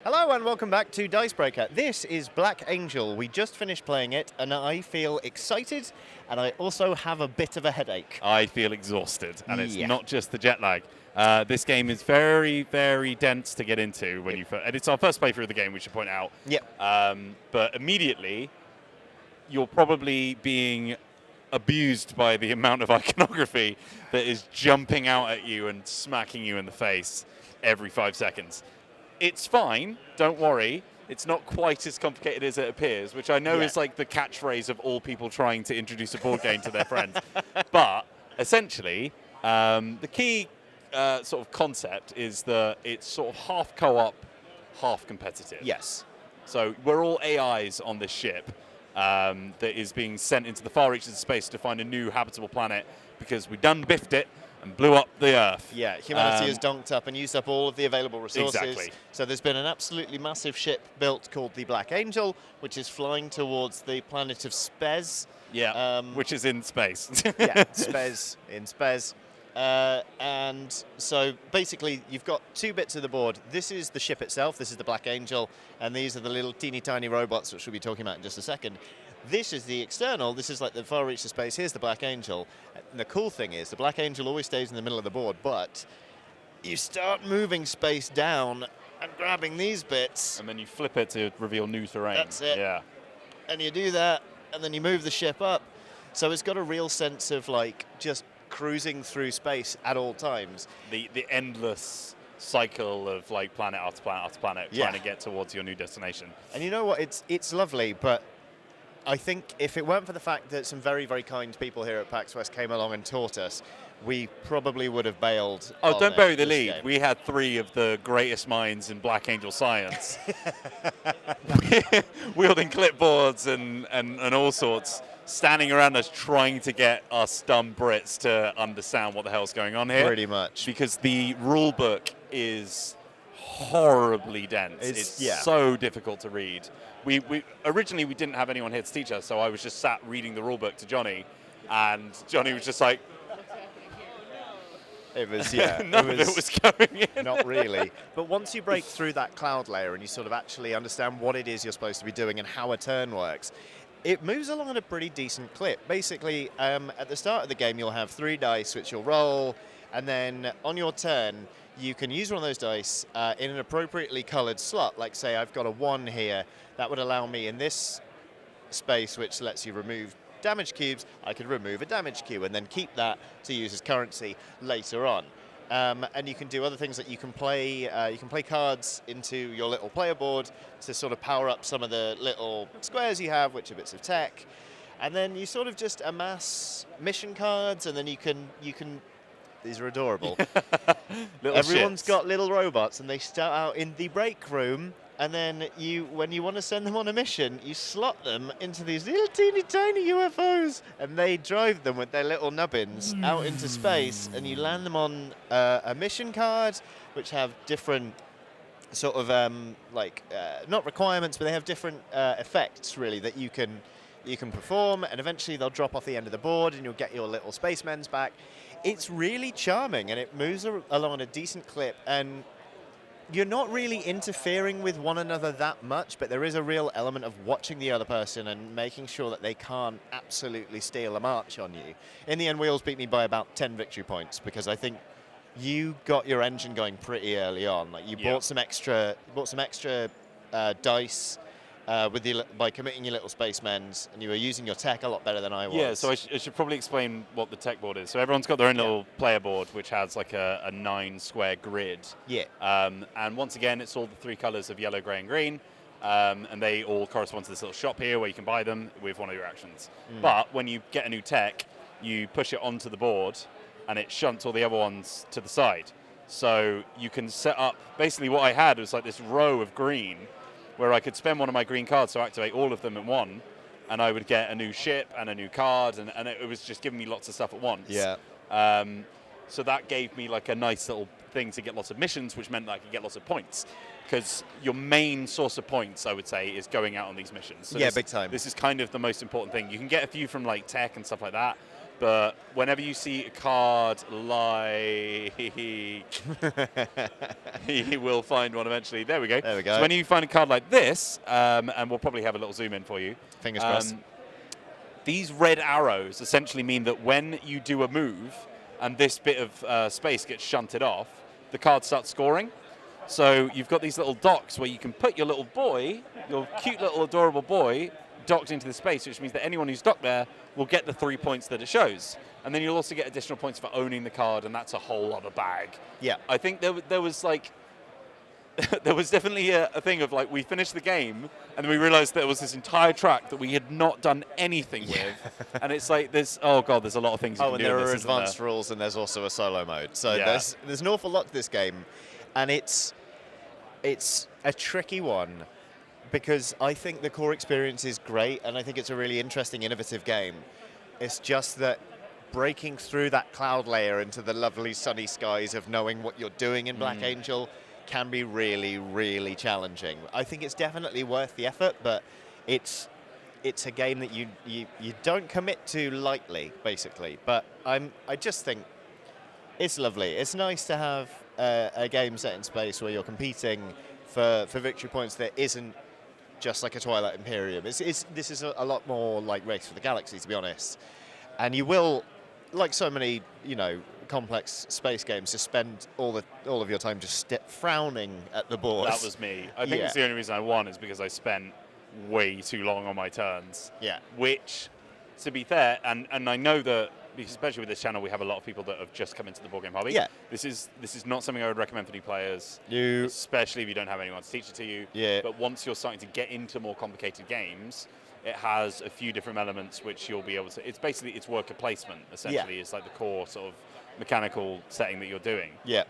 Hello and welcome back to Dicebreaker. This is Black Angel. We just finished playing it and I feel excited and I also have a bit of a headache. I feel exhausted, and it's Yeah. not just the jet lag. This game is very, very dense to get into when and it's our first playthrough of the game, we should point out. Yep. But immediately, you're probably being abused by the amount of iconography that is jumping out at you and smacking you in the face every 5 seconds. It's fine, don't worry. It's not quite as complicated as it appears, which I know is like the catchphrase of all people trying to introduce a board game to their friends. But essentially, the key sort of concept is that it's sort of half co-op, half competitive. Yes. So we're all AIs on this ship that is being sent into the far reaches of space to find a new habitable planet because we done biffed it and blew up the Earth. Yeah, humanity has donked up and used up all of the available resources. Exactly. So there's been an absolutely massive ship built called the Black Angel, which is flying towards the planet of Spez. Yeah, which is in space. Yeah, Spez in Spez. And so basically you've got two bits of the board. This is the ship itself, this is the Black Angel, and these are the little teeny tiny robots which we'll be talking about in just a second. This is the external, this is like the far reach of space, here's the Black Angel. And the cool thing is the Black Angel always stays in the middle of the board, but you start moving space down and grabbing these bits. And then you flip it to reveal new terrain. That's it. Yeah. And you do that, and then you move the ship up. So it's got a real sense of like just cruising through space at all times. The endless cycle of like planet after planet after planet trying to get towards your new destination. And you know what? It's lovely, but I think if it weren't for the fact that some very, very kind people here at PAX West came along and taught us, we probably would have bailed. Oh, don't bury the this lead. game. We had three of the greatest minds in Black Angel science wielding clipboards and all sorts, standing around us trying to get us dumb Brits to understand what the hell's going on here. Pretty much. Because the rule book is horribly dense. It's so difficult to read. We originally we didn't have anyone here to teach us, so I was just sat reading the rule book to Johnny, and Johnny was just like, It was, none of it was going in. Not really. But once you break through that cloud layer and you sort of actually understand what it is you're supposed to be doing and how a turn works, it moves along at a pretty decent clip. Basically, at the start of the game, you'll have 3 dice which you'll roll, and then on your turn, you can use one of those dice in an appropriately colored slot. Like, say, I've got a 1 here. That would allow me in this space, which lets you remove damage cubes, I could remove a damage cube and then keep that to use as currency later on. And you can do other things that you can play cards into your little player board to sort of power up some of the little squares you have, which are bits of tech. And then you sort of just amass mission cards, and then you can these are adorable. Everyone's got little robots, and they start out in the break room. And then when you want to send them on a mission, you slot them into these little teeny tiny UFOs, and they drive them with their little nubbins out into space, and you land them on a mission card, which have different sort of not requirements, but they have different effects really that you can perform, and eventually they'll drop off the end of the board, and you'll get your little spacemen's back. It's really charming, and it moves along at a decent clip, and you're not really interfering with one another that much, but there is a real element of watching the other person and making sure that they can't absolutely steal a march on you. In the end, Wheels beat me by about 10 victory points because I think you got your engine going pretty early on. Like you bought some extra dice by committing your little spacemen's, and you were using your tech a lot better than I was. Yeah, so I should probably explain what the tech board is. So everyone's got their own little player board, which has like a 9 square grid. Yeah. And once again, it's all the 3 colors of yellow, gray, and green. And they all correspond to this little shop here where you can buy them with one of your actions. But when you get a new tech, you push it onto the board, and it shunts all the other ones to the side. So you can set up, basically what I had was like this row of green, where I could spend one of my green cards to activate all of them at one, and I would get a new ship and a new card, and it was just giving me lots of stuff at once. Yeah. So that gave me like a nice little thing to get lots of missions, which meant that I could get lots of points. Because your main source of points, I would say, is going out on these missions. So big time. This is kind of the most important thing. You can get a few from like tech and stuff like that, But whenever you see a card like he will find one eventually. There we go. There we go. So when you find a card like this, and we'll probably have a little zoom in for you. Fingers crossed. These red arrows essentially mean that when you do a move and this bit of space gets shunted off, the card starts scoring. So you've got these little docks where you can put your little boy, your cute little adorable boy, docked into the space, which means that anyone who's docked there will get the 3 points that it shows. And then you'll also get additional points for owning the card, and that's a whole other bag. Yeah. I think there was like, there was definitely a thing of like, we finished the game, and then we realized there was this entire track that we had not done anything with. And it's like, there's a lot of things you can do. And there in are this, advanced rules, and there's also a solo mode. So Yeah. there's an awful lot to this game, and it's a tricky one, because I think the core experience is great, and I think it's a really interesting, innovative game. It's just that breaking through that cloud layer into the lovely sunny skies of knowing what you're doing in Black Angel can be really, really challenging. I think it's definitely worth the effort, but it's a game that you don't commit to lightly, basically. But I just think it's lovely. It's nice to have a game set in space where you're competing for victory points that isn't just like a Twilight Imperium. This is a lot more like Race for the Galaxy, to be honest. And you will, like so many, complex space games, just spend all of your time just frowning at the board. That was me. I think it's the only reason I won is because I spent way too long on my turns. Yeah. Which, to be fair, and I know that, because especially with this channel, we have a lot of people that have just come into the board game hobby. Yeah. This is not something I would recommend for new players, No. especially if you don't have anyone to teach it to you. Yeah. But once you're starting to get into more complicated games, it has a few different elements which you'll be able to. It's basically worker placement. Essentially, it's like the core sort of mechanical setting that you're doing. Yeah.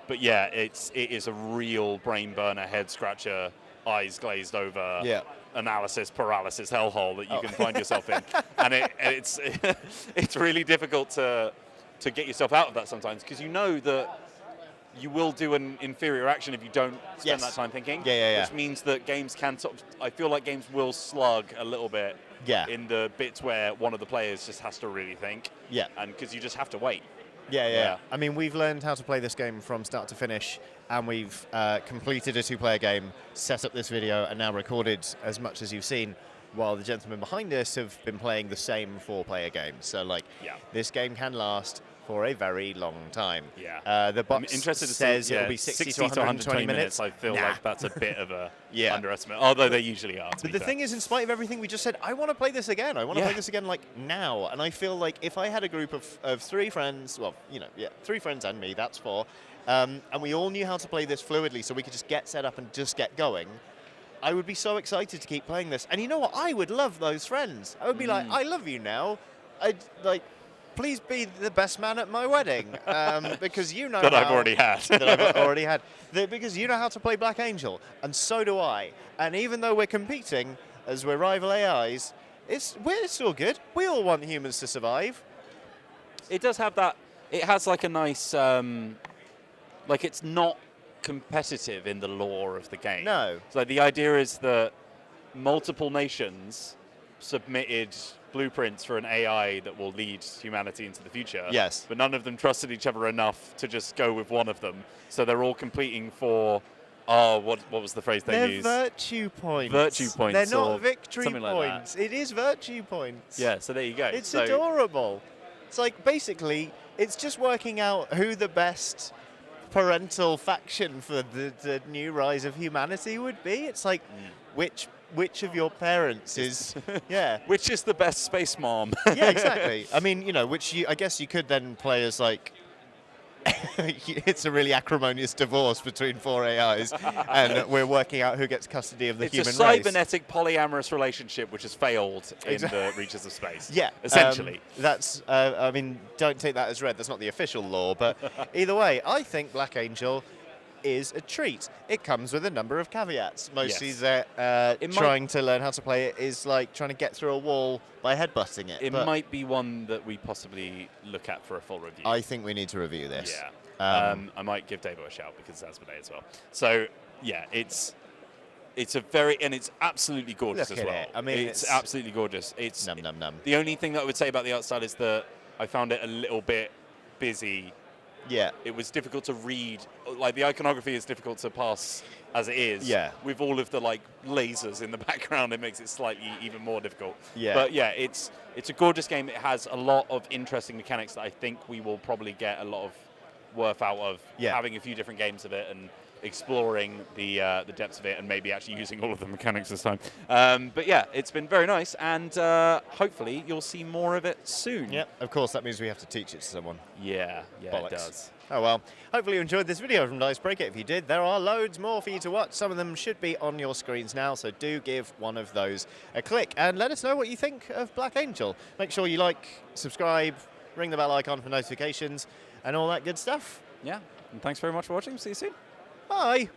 But yeah, it is a real brain burner, head scratcher, eyes glazed over. Yeah. Analysis paralysis hellhole that you can find yourself in, and it's it's really difficult to get yourself out of that sometimes, because you know that you will do an inferior action if you don't spend that time thinking. Yeah. Which means that games can I feel like games will slug a little bit. Yeah. In the bits where one of the players just has to really think. Yeah. And because you just have to wait. Yeah. I mean, we've learned how to play this game from start to finish, and we've completed a two-player game, set up this video, and now recorded as much as you've seen, while the gentlemen behind us have been playing the same four-player game. So, this game can last for a very long time. Yeah. The box says it'll be 60 to 120 minutes. I feel like that's a bit of a Yeah. underestimate, although they usually are. But the thing is, in spite of everything we just said, I want to play this again. I want to play this again, now. And I feel like if I had a group of three friends, three friends and me, that's four, and we all knew how to play this fluidly, so we could just get set up and just get going, I would be so excited to keep playing this. And you know what? I would love those friends. I would be like, I love you now. Please be the best man at my wedding, because you know that I've already had. that I've already had. Because you know how to play Black Angel, and so do I. And even though we're competing, as we're rival AIs, it's still good. We all want humans to survive. It does have that. It has like a nice, it's not competitive in the lore of the game. No. So the idea is that multiple nations submitted blueprints for an AI that will lead humanity into the future. Yes. But none of them trusted each other enough to just go with one of them. So they're all competing for, what was the phrase they used? They're virtue points. Virtue points. They're or not victory something points. Like it is virtue points. yeah, so there you go. It's so, adorable. It's like, basically, it's just working out who the best parental faction for the new rise of humanity would be. It's like, which of your parents is, Which is the best space mom? Yeah, exactly. I mean, I guess you could then play as it's a really acrimonious divorce between four AIs, and we're working out who gets custody of the human race. It's a cybernetic polyamorous relationship which has failed in the reaches of space. Yeah, essentially. That's. Don't take that as read. That's not the official law, but either way, I think Black Angel is a treat. It comes with a number of caveats. Mostly that trying to learn how to play it is like trying to get through a wall by headbutting it. It might be one that we possibly look at for a full review. I think we need to review this. Yeah. I might give Davo a shout because it's Asmodee as well. So, yeah, it's absolutely gorgeous Look as at well. it. I mean, it's absolutely gorgeous. It's num num num. the only thing that I would say about the art style is that I found it a little bit busy. Yeah. It was difficult to read. Like, the iconography is difficult to pass as it is. Yeah. With all of the like lasers in the background, it makes it slightly even more difficult. Yeah. But yeah, it's a gorgeous game. It has a lot of interesting mechanics that I think we will probably get a lot of worth out of having a few different games of it and exploring the depths of it, and maybe actually using all of the mechanics this time. But yeah, it's been very nice, and hopefully you'll see more of it soon. Yeah, of course, that means we have to teach it to someone. Yeah, Bollocks. it does. Oh well, hopefully you enjoyed this video from Dicebreaker. If you did, there are loads more for you to watch. Some of them should be on your screens now, so do give one of those a click and let us know what you think of Black Angel. Make sure you like, subscribe, ring the bell icon for notifications and all that good stuff. Yeah, and thanks very much for watching. See you soon. Bye!